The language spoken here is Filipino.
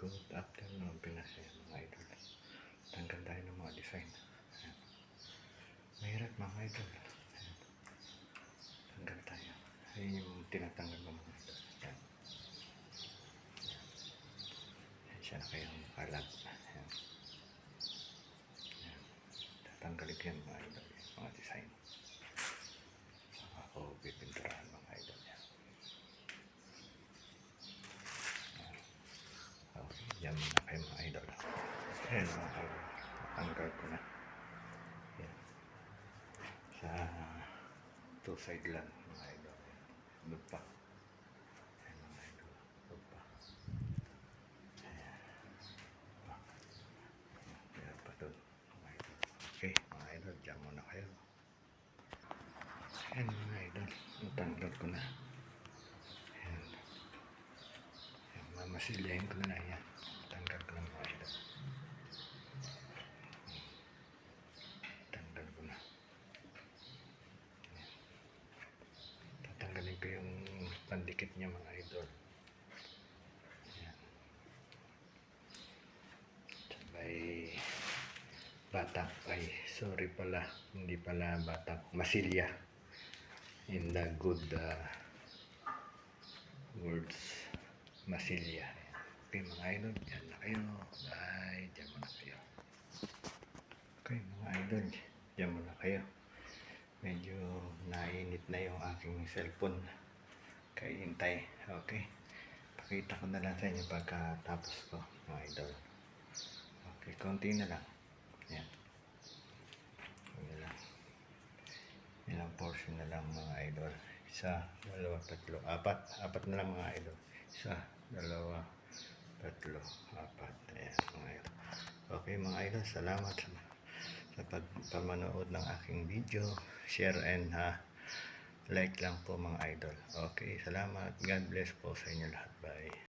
Good afternoon, Pinas, mga idol. Tanggal tayo ng mga design. Ayan. Mahirap mga idol. Ayan. Tanggal tayo. Ayun yung tinatanggal ng mga idol. Ayan. Ayan siya na kayong kalat. Ayan. Ayan. Tatanggalin ko yan mga idol. Mga design. Saka ako pipinturahan mga idol. Ayan. Okay, yan muna kayo mga idol. Ayan mga idol. Tanggal ko na. Ayan. Sa two side lang mga idol. Doon pa. Ayan mga idol. Doon pa. Ayan. Ayan pa doon mga idol. Okay mga idol. Diyan muna kayo. Ayan mga idol. Tanggal ko na. Ayan. Ayan. Mamasilyahin ko na yan. Tanggal ko na mga idol. Tanggal ko na. Ayan. Tatanggalin ko yung pandikit niya mga idol. Ayan. Sabay batak. Ay, sorry pala. Hindi pala batak. Masilya. In the good words. Masilya. Okay mga idol. Diyan na kayo. Bye. Diyan muna kayo. Okay mga idol. Diyan muna kayo. Medyo nainit na yung aking cellphone. Kaya hintay. Okay. Pakita ko na lang sa inyo pagkatapos ko mga idol. Okay. Konti na lang. Yan. Yan lang. Ilang portion na lang mga idol. Isa, dalawa, tatlo, apat. Apat na lang mga idol. Isa, dalawa, tatlo, apat. Ayan mga idol. Okay mga idol. Salamat sa pagpamanood ng aking video. Share and like lang po mga idol. Okay. Salamat. God bless po sa inyo lahat. Bye.